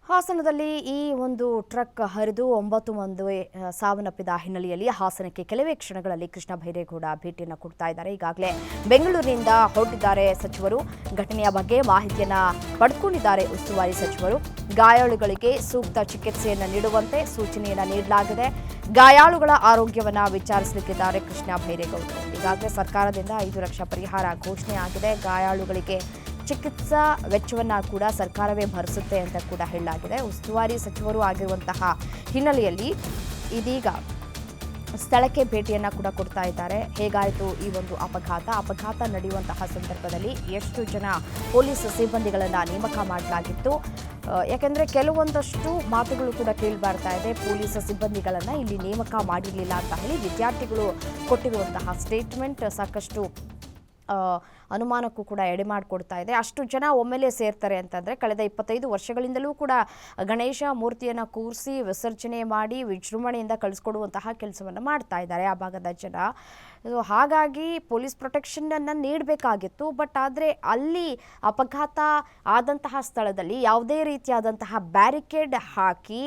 ಹಾಸನದಲ್ಲಿ ಈ ಒಂದು ಟ್ರಕ್ ಹರಿದು 9 ಮಂದಿ ಸಾವನ್ನಪ್ಪಿದ ಹಿನ್ನೆಲೆಯಲ್ಲಿ ಹಾಸನಕ್ಕೆ ಕೆಲವೇ ಕ್ಷಣಗಳಲ್ಲಿ ಕೃಷ್ಣ ಬೈರೇಗೌಡ ಭೇಟಿಯನ್ನು ಕೊಡ್ತಾ ಇದ್ದಾರೆ. ಈಗಾಗಲೇ ಬೆಂಗಳೂರಿನಿಂದ ಹೊರಟಿದ್ದಾರೆ ಸಚಿವರು. ಘಟನೆಯ ಬಗ್ಗೆ ಮಾಹಿತಿಯನ್ನು ಪಡೆದುಕೊಂಡಿದ್ದಾರೆ ಉಸ್ತುವಾರಿ ಸಚಿವರು. ಗಾಯಾಳುಗಳಿಗೆ ಸೂಕ್ತ ಚಿಕಿತ್ಸೆಯನ್ನು ನೀಡುವಂತೆ ಸೂಚನೆಯನ್ನು ನೀಡಲಾಗಿದೆ. ಗಾಯಾಳುಗಳ ಆರೋಗ್ಯವನ್ನು ವಿಚಾರಿಸಲಿಕ್ಕಿದ್ದಾರೆ ಕೃಷ್ಣ ಬೈರೇಗೌಡರು. ಈಗಾಗಲೇ ಸರ್ಕಾರದಿಂದ 5 ಲಕ್ಷ ಪರಿಹಾರ ಘೋಷಣೆ ಆಗಿದೆ. ಗಾಯಾಳುಗಳಿಗೆ ಚಿಕಿತ್ಸಾ ವೆಚ್ಚವನ್ನು ಕೂಡ ಸರ್ಕಾರವೇ ಭರಿಸುತ್ತೆ ಅಂತ ಕೂಡ ಹೇಳಲಾಗಿದೆ. ಉಸ್ತುವಾರಿ ಸಚಿವರು ಆಗಿರುವಂತಹ ಹಿನ್ನೆಲೆಯಲ್ಲಿ ಇದೀಗ ಸ್ಥಳಕ್ಕೆ ಭೇಟಿಯನ್ನು ಕೂಡ ಕೊಡ್ತಾ ಇದ್ದಾರೆ. ಹೇಗಾಯಿತು ಈ ಒಂದು ಅಪಘಾತ ನಡೆಯುವಂತಹ ಸಂದರ್ಭದಲ್ಲಿ ಎಷ್ಟು ಜನ ಪೊಲೀಸ್ ಸಿಬ್ಬಂದಿಗಳನ್ನು ನೇಮಕ ಮಾಡಲಾಗಿತ್ತು, ಯಾಕೆಂದರೆ ಕೆಲವೊಂದಷ್ಟು ಮಾತುಗಳು ಕೂಡ ಕೇಳಿ ಬರ್ತಾ ಇದೆ. ಪೊಲೀಸ್ ಸಿಬ್ಬಂದಿಗಳನ್ನು ಇಲ್ಲಿ ನೇಮಕ ಮಾಡಿರಲಿಲ್ಲ ಅಂತ ಹೇಳಿ ವಿದ್ಯಾರ್ಥಿಗಳು ಕೊಟ್ಟಿರುವಂತಹ ಸ್ಟೇಟ್ಮೆಂಟ್ ಸಾಕಷ್ಟು ಅನುಮಾನಕ್ಕೂ ಕೂಡ ಎಡೆ ಮಾಡಿಕೊಡ್ತಾ ಇದೆ. ಅಷ್ಟು ಜನ ಒಮ್ಮೆಲೇ ಸೇರ್ತಾರೆ ಅಂತಂದರೆ ಕಳೆದ 25 ವರ್ಷಗಳಿಂದಲೂ ಕೂಡ ಗಣೇಶ ಮೂರ್ತಿಯನ್ನು ಕೂರಿಸಿ ವಿಸರ್ಜನೆ ಮಾಡಿ ವಿಜೃಂಭಣೆಯಿಂದ ಕಳಿಸ್ಕೊಡುವಂತಹ ಕೆಲಸವನ್ನು ಮಾಡ್ತಾ ಇದ್ದಾರೆ ಆ ಭಾಗದ ಜನ. ಹಾಗಾಗಿ ಪೊಲೀಸ್ ಪ್ರೊಟೆಕ್ಷನನ್ನು ನೀಡಬೇಕಾಗಿತ್ತು. ಬಟ್ ಆದರೆ ಅಲ್ಲಿ ಅಪಘಾತ ಆದಂತಹ ಸ್ಥಳದಲ್ಲಿ ಯಾವುದೇ ರೀತಿಯಾದಂತಹ ಬ್ಯಾರಿಕೇಡ್ ಹಾಕಿ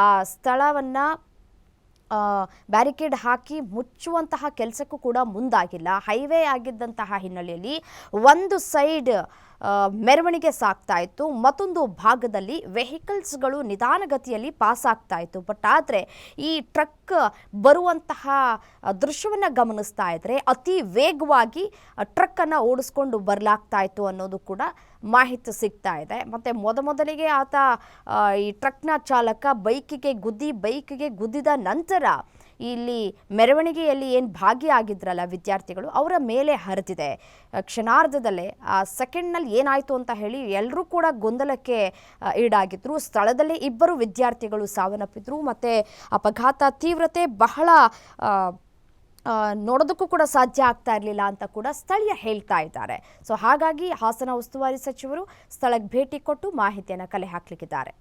ಆ ಸ್ಥಳವನ್ನು ಹಾಕಿ ಮುಚ್ಚುವಂತಹ ಕೆಲಸಕ್ಕೂ ಕೂಡ ಮುಂದಾಗಿಲ್ಲ. ಹೈವೇ ಆಗಿದ್ದಂತಹ ಹಿನ್ನೆಲೆಯಲ್ಲಿ ಒಂದು ಸೈಡ್ ಮೆರವಣಿಗೆ ಸಾಗ್ತಾ ಇತ್ತು, ಮತ್ತೊಂದು ಭಾಗದಲ್ಲಿ ವೆಹಿಕಲ್ಸ್ಗಳು ನಿಧಾನಗತಿಯಲ್ಲಿ ಪಾಸ್ ಆಗ್ತಾ ಇತ್ತು. ಬಟ್ ಆದರೆ ಈ ಟ್ರಕ್ ಬರುವಂತಹ ದೃಶ್ಯವನ್ನು ಗಮನಿಸ್ತಾ ಇದ್ದರೆ ಅತಿ ವೇಗವಾಗಿ ಟ್ರಕ್ಕನ್ನು ಓಡಿಸ್ಕೊಂಡು ಬರಲಾಗ್ತಾ ಇತ್ತು ಅನ್ನೋದು ಕೂಡ ಮಾಹಿತಿ ಸಿಗ್ತಾ ಇದೆ. ಮತ್ತು ಮೊದಲಿಗೆ ಆತ ಈ ಟ್ರಕ್ನ ಚಾಲಕ ಬೈಕಿಗೆ ಗುದ್ದಿದ ನಂತರ ಇಲ್ಲಿ ಮೆರವಣಿಗೆಯಲ್ಲಿ ಏನು ಭಾಗಿಯಾಗಿದ್ರಲ್ಲ ವಿದ್ಯಾರ್ಥಿಗಳು, ಅವರ ಮೇಲೆ ಹರಿದಿದೆ. ಕ್ಷಣಾರ್ಧದಲ್ಲೇ ಆ ಸೆಕೆಂಡ್ನಲ್ಲಿ ಏನಾಯಿತು ಅಂತ ಹೇಳಿ ಎಲ್ಲರೂ ಕೂಡ ಗೊಂದಲಕ್ಕೆ ಈಡಾಗಿದ್ರು. ಸ್ಥಳದಲ್ಲೇ 2 ವಿದ್ಯಾರ್ಥಿಗಳು ಸಾವನ್ನಪ್ಪಿದ್ರು. ಮತ್ತು ಅಪಘಾತ ತೀವ್ರತೆ ಬಹಳ ನೋಡೋದಕ್ಕೂ ಕೂಡ ಸಾಧ್ಯ ಆಗ್ತಾ ಇರಲಿಲ್ಲ ಅಂತ ಕೂಡ ಸ್ಥಳೀಯ ಹೇಳ್ತಾ ಇದ್ದಾರೆ. ಸೊ ಹಾಗಾಗಿ ಹಾಸನ ಉಸ್ತುವಾರಿ ಸಚಿವರು ಸ್ಥಳಕ್ಕೆ ಭೇಟಿ ಕೊಟ್ಟು ಮಾಹಿತಿಯನ್ನು ಕಲೆ ಹಾಕಲಿಕ್ಕಿದ್ದಾರೆ.